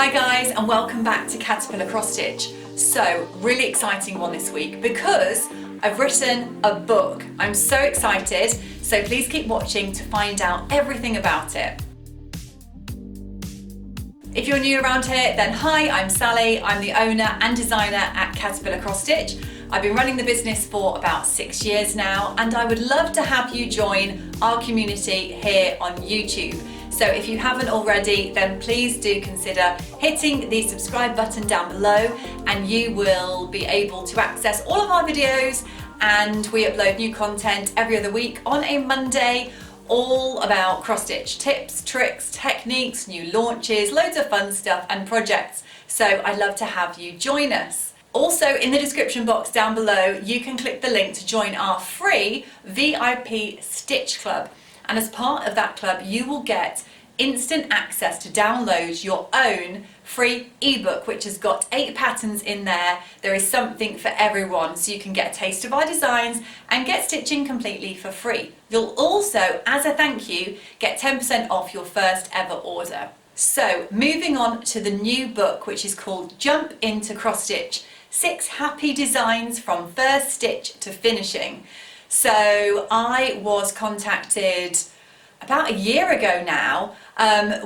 Hi guys, and welcome back to Caterpillar Cross Stitch. So, really exciting one this week because I've written a book. I'm so excited, so please keep watching to find out everything about it. If you're new around here, then hi, I'm Sally. I'm the owner and designer at Catitude Cross Stitch. I've been running the business for about 6 years now, and I would love to have you join our community here on YouTube. So if you haven't already, then please do consider hitting the subscribe button down below, and you will be able to access all of our videos, and we upload new content every other week on a Monday, all about cross stitch tips, tricks, techniques, new launches, loads of fun stuff and projects. So I'd love to have you join us. Also, in the description box down below, you can click the link to join our free VIP Stitch Club. And as part of that club, you will get instant access to download your own free ebook, which has got 8 patterns in there. There is something for everyone, so you can get a taste of our designs and get stitching completely for free. You'll also, as a thank you, get 10% off your first ever order. So moving on to the new book, which is called Jump Into Cross Stitch, 6 Happy Designs from First Stitch to Finishing. So I was contacted about a year ago now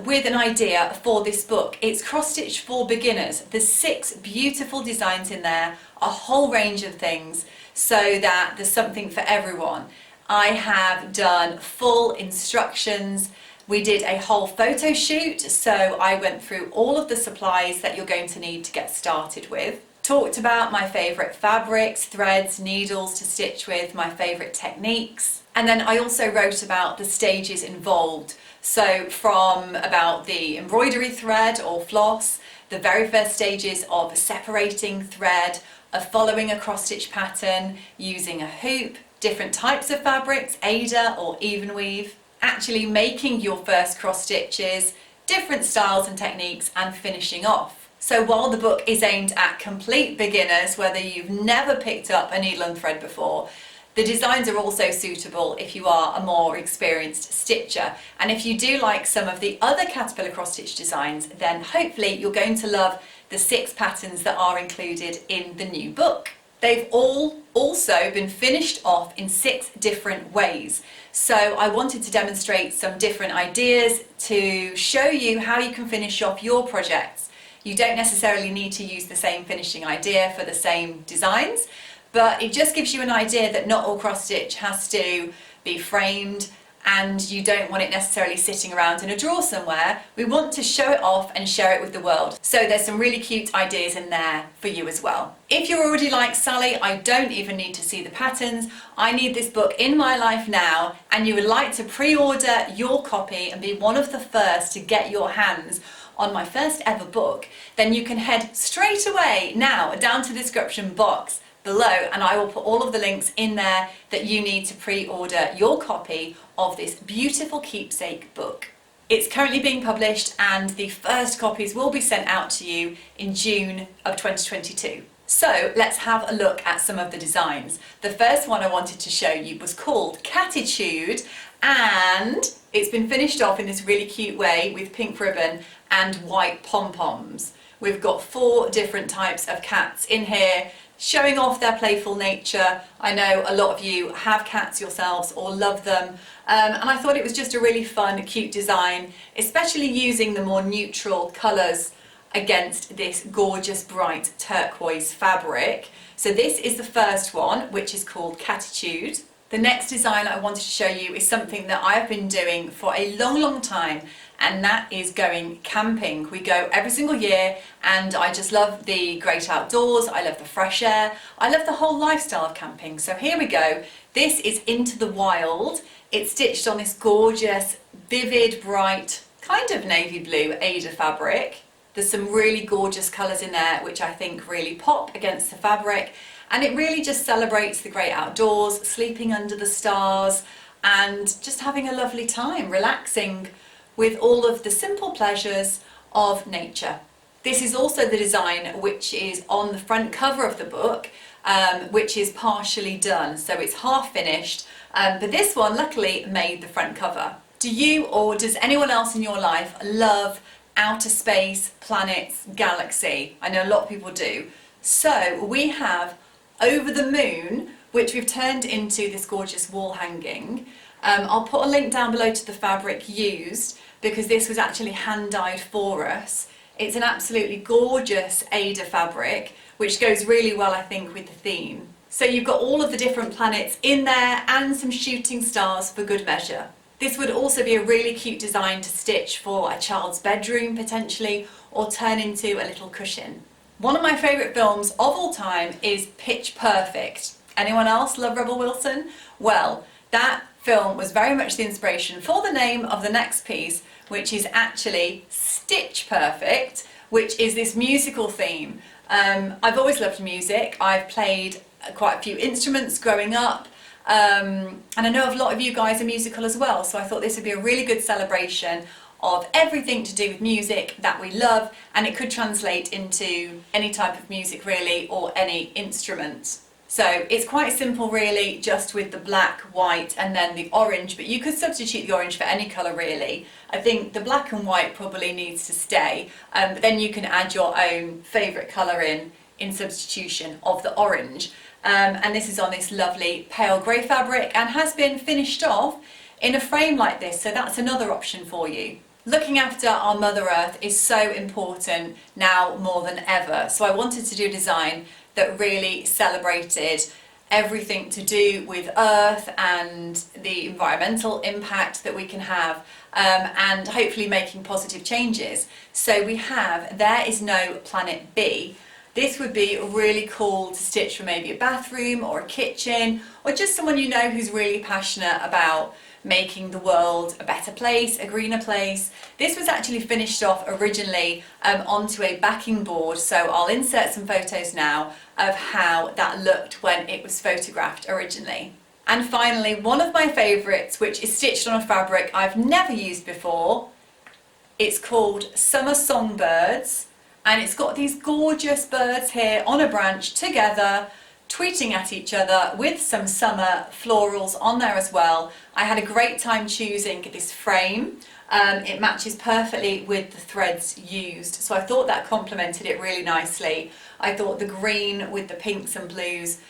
with an idea for this book. It's cross stitch for beginners. There's 6 beautiful designs in there, a whole range of things, so that there's something for everyone. I have done full instructions. We did a whole photo shoot, so I went through all of the supplies that you're going to need to get started with. Talked about my favourite fabrics, threads, needles to stitch with, my favourite techniques. And then I also wrote about the stages involved. So from about the embroidery thread or floss, the very first stages of separating thread, of following a cross stitch pattern, using a hoop, different types of fabrics, Ada or even weave, actually making your first cross stitches, different styles and techniques, and finishing off. So while the book is aimed at complete beginners, whether you've never picked up a needle and thread before, the designs are also suitable if you are a more experienced stitcher. And if you do like some of the other Caterpillar cross stitch designs, then hopefully you're going to love the 6 patterns that are included in the new book. They've all also been finished off in 6 different ways. So I wanted to demonstrate some different ideas to show you how you can finish off your projects. You don't necessarily need to use the same finishing idea for the same designs, but it just gives you an idea that not all cross stitch has to be framed, and you don't want it necessarily sitting around in a drawer somewhere. We want to show it off and share it with the world. So there's some really cute ideas in there for you as well. If you're already like Sally, I don't even need to see the patterns. I need this book in my life now, and you would like to pre-order your copy and be one of the first to get your hands on my first ever book, then you can head straight away now down to the description box below, and I will put all of the links in there that you need to pre-order your copy of this beautiful keepsake book. It's currently being published, and the first copies will be sent out to you in June of 2022. So let's have a look at some of the designs. The first one I wanted to show you was called Catitude, and it's been finished off in this really cute way with pink ribbon and white pom-poms. We've got 4 different types of cats in here, showing off their playful nature. I know a lot of you have cats yourselves or love them, and I thought it was just a really fun, cute design, especially using the more neutral colours against this gorgeous bright turquoise fabric. So this is the first one, which is called Catitude. The next design I wanted to show you is something that I've been doing for a long time, and that is going camping. We go every single year, and I just love the great outdoors, I love the fresh air, I love the whole lifestyle of camping. So here we go. This is Into the Wild. It's stitched on this gorgeous, vivid, bright, kind of navy blue Ada fabric. There's some really gorgeous colours in there which I think really pop against the fabric, and it really just celebrates the great outdoors, sleeping under the stars, and just having a lovely time, relaxing with all of the simple pleasures of nature. This is also the design which is on the front cover of the book, which is partially done, so it's half finished, but this one luckily made the front cover. Do you or does anyone else in your life love outer space, planets, galaxy. I know a lot of people do. So we have Over the Moon, which we've turned into this gorgeous wall hanging. I'll put a link down below to the fabric used, because this was actually hand dyed for us. It's an absolutely gorgeous Ada fabric, which goes really well, I think, with the theme. So you've got all of the different planets in there and some shooting stars for good measure. This would also be a really cute design to stitch for a child's bedroom potentially, or turn into a little cushion. One of my favourite films of all time is Pitch Perfect. Anyone else love Rebel Wilson? Well, that film was very much the inspiration for the name of the next piece, which is actually Stitch Perfect, which is this musical theme. I've always loved music. I've played quite a few instruments growing up. And I know a lot of you guys are musical as well, so I thought this would be a really good celebration of everything to do with music that we love, and it could translate into any type of music really, or any instrument. So it's quite simple really, just with the black, white and then the orange, but you could substitute the orange for any colour really. I think the black and white probably needs to stay, but then you can add your own favourite colour in substitution of the orange. And this is on this lovely pale grey fabric and has been finished off in a frame like this, so that's another option for you. Looking after our Mother Earth is so important now more than ever, so I wanted to do a design that really celebrated everything to do with Earth and the environmental impact that we can have, and hopefully making positive changes. So we have There Is No Planet B. This would be really cool to stitch for maybe a bathroom or a kitchen, or just someone you know who's really passionate about making the world a better place, a greener place. This was actually finished off originally onto a backing board, so I'll insert some photos now of how that looked when it was photographed originally. And finally, one of my favourites, which is stitched on a fabric I've never used before. It's called Summer Songbirds, and it's got these gorgeous birds here on a branch together, tweeting at each other with some summer florals on there as well. I had a great time choosing this frame. It matches perfectly with the threads used, so I thought that complemented it really nicely. I thought the green with the pinks and blues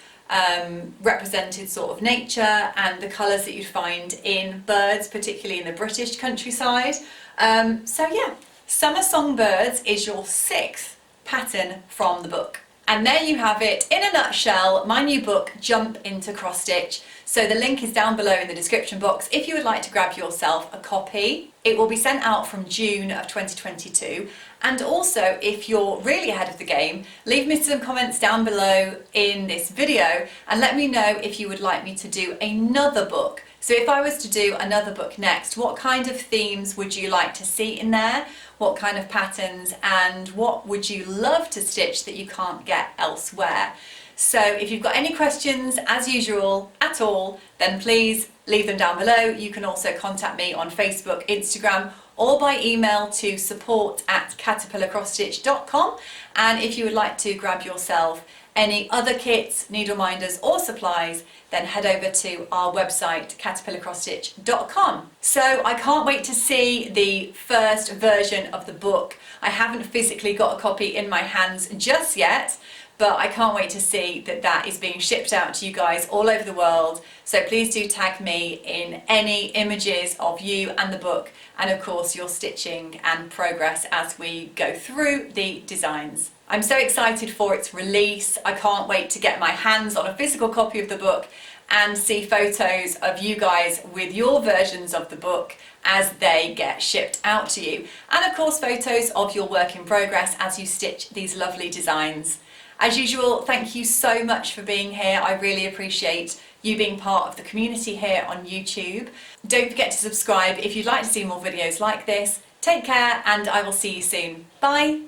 represented sort of nature and the colours that you'd find in birds, particularly in the British countryside. So yeah, Summer Songbirds is your 6th pattern from the book. And there you have it, in a nutshell, my new book, Jump into Cross Stitch. So the link is down below in the description box if you would like to grab yourself a copy. It will be sent out from June of 2022. And also, if you're really ahead of the game, leave me some comments down below in this video and let me know if you would like me to do another book. So if I was to do another book next, what kind of themes would you like to see in there? What kind of patterns, and what would you love to stitch that you can't get elsewhere? So if you've got any questions, as usual, at all, then please leave them down below. You can also contact me on Facebook, Instagram, or by email to support@caterpillarcrossstitch.com. And if you would like to grab yourself any other kits, needle minders or supplies, then head over to our website, caterpillarcrossstitch.com. So I can't wait to see the first version of the book. I haven't physically got a copy in my hands just yet, but I can't wait to see that that is being shipped out to you guys all over the world. So please do tag me in any images of you and the book, and of course your stitching and progress as we go through the designs. I'm so excited for its release. I can't wait to get my hands on a physical copy of the book and see photos of you guys with your versions of the book as they get shipped out to you. And of course photos of your work in progress as you stitch these lovely designs. As usual, thank you so much for being here. I really appreciate you being part of the community here on YouTube. Don't forget to subscribe if you'd like to see more videos like this. Take care, and I will see you soon. Bye!